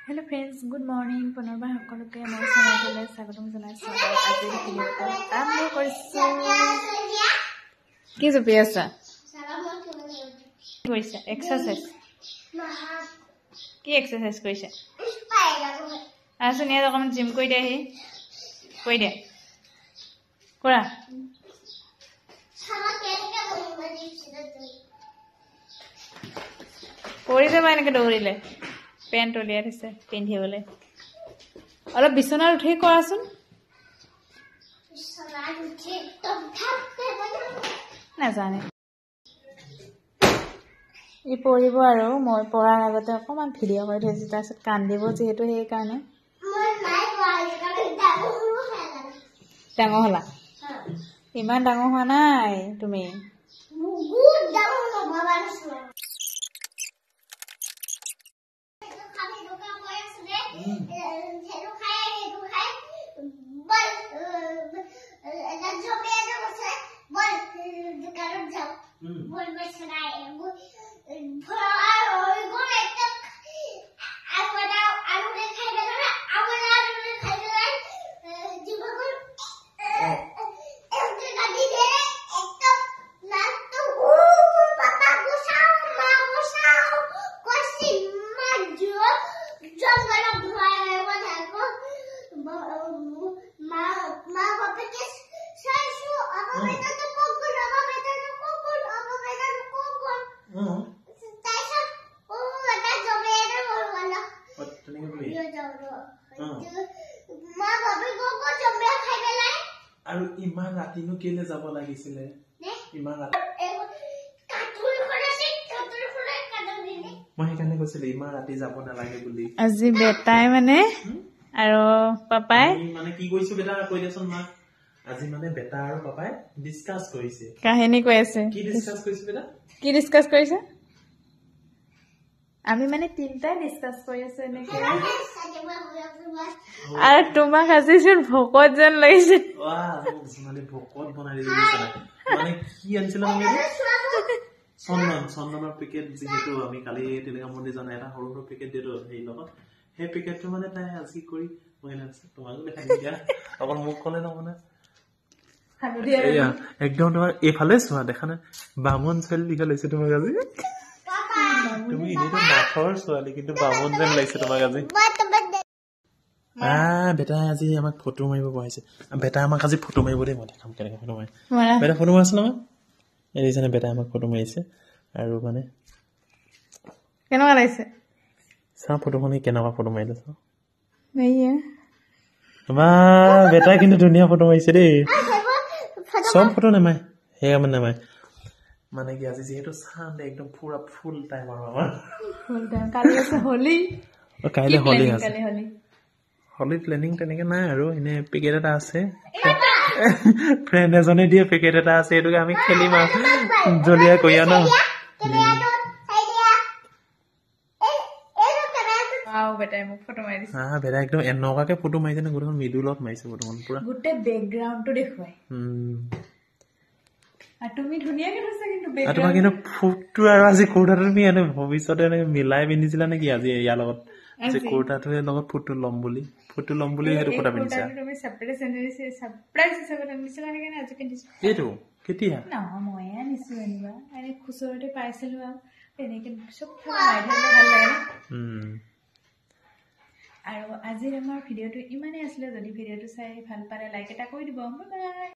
Hello friends, good morning. Punorbar সকলোকে মই চলাইলে স্বাগতম জনাইছো। আজি ভিডিঅ'টো আৰম্ভ কৰিছো। কি জপি আছা? কৰিছা এক্সাৰসাইজ। কি এক্সাৰসাইজ কৰিছা? আছো নিয়া অকমান জিম কৰি দে হি। কৰি দে। কৰা। কৰি যাবা এনেকে দৌৰিলে। পেন্ট উলিয়াই দিছে পিন্ধিবলৈ অলপ বিছনাত উঠি কৰাচোন নাজানে ই পঢ়িব আৰু মই পঢ়াৰ আগতে অকমান ভিডিঅ' কৰি থৈছো তাৰপিছত কান্দিব যিহেতু সেইকাৰণে ডাঙৰ হলা ইমান ডাঙৰ হোৱা নাই তুমি আৰু ইমান ৰাতিনো কেলে যাব লাগিছিলে ইমান ৰাতি মই সেইকাৰণে কৈছিলো ইমান ৰাতি যাব নালাগে বুলি আজি বেটাই মানে আৰু পাপাই মানে কি কৈছো বেটা কৈ দেচোন মা আজি মানে বেটা আৰু পাপাই ডিসকাস কৰিছে কাহিনী কৈ আছে কি ডিসকাস কৰিছে বেটা কি ডিসকাস কৰিছে আমি মানে তিনটা ডিসকাস কৰি আছে এনেকে আৰু তোমাক আজি যেন ভকত যেন লাগিছে ওয়াও মানে ভকত বনাই দিছে মানে কি আনিছিল মানে চন্দনৰ পেকেট যেহেতু আমি কালি টেলিগ্ৰাম মন্দিৰ জানা এটা সৰু সৰু পেকেট দিলো সেই লগত সেই পেকেটটো মানে তাই আজি কৰি মই নাছে তোমাক দেখাই দিয়া অকল মুখ কলে নহবনে একদম তোমাৰ এইফালে চোৱা দেখা না বামন ছোৱালী লিখা লৈছে তোমাক আজি তুমি এনেটো নাথৰ ছোৱালী কিন্তু বামন যেন লাগিছে তোমাক আজি বেটা আজি আমাক ফটো মাৰিব বহাইছে বেটা আমাক আজি ফটো মাৰিব দেই মই দেখাম কেনেকৈ ফটো মাৰি বেটা ফটো মাৰিছে নহয় এদিনে বেটা আমাক ফটো মাৰিছে আৰু মানে কেনেকুৱা লাগিছে চাওঁ ফটোখনি কেনেকুৱা ফটো মাৰিলে চাওঁ এইয়া বা বেটা কিন্তু ধুনীয়া ফটো মাৰিছে দেই সব ফটো নামায় সেয়া মানে নামায় মানে কি আজি যিহেতু চান্দে একদম পুৰা ফুল টাইম আৰু আমাৰ ফুল টাইম কালি আছে হোলি কাইলে হোলি আছে কালি হোলি হোলি প্লেনিং তেনেকে নাই আৰু এনে পেকেট এটা আছে ফ্ৰেণ্ড এজনে দিয়ে পেকেট এটা আছে এটোকে আমি খেলিম আৰু জলিয়া কইয়া ন আও বেটাই মোক ফটো মাৰি দিছে বেটা একদম এনেকুৱাকে ফটো মাৰিছে না গোটেই মিডুলত মাৰিছে ফটোখন পুৰা গোটেই বেকগ্ৰাউণ্ডটো দেখুৱাই আৰু তুমি ধুনীয়াকে থৈছা কিন্তু বেকগ্ৰাউণ্ড তোমাৰ কিন্তু ফুটটো আৰু আজি কুৰ্তাটো তুমি এনে ভৱিষ্যতে এনেকে মিলাই পিন্ধিছিলা নেকি আজি ইয়াৰ লগত যে কুৰ্তাটোৰ লগত ফুটটো ল'ম বুলি সেইটো কথা পিন্ধিছা তুমি সাৰপ্ৰাইজ হিচাপে আনিছিলা সেইকাৰণে আজি পিন্ধিছো এইটো কেতিয়া নহয় মই আনিছো আনিবা এনে খুচৰতে পাইছিলো আৰু তেনেকে চব মাৰি থাকিলে ভাল লাগে আৰু আজিৰ আমাৰ ভিডিঅ'টো ইমানেই আছিলে যদি ভিডিঅ'টো চাই ভাল পালে লাইক এটা কৰি দিব বাই বাই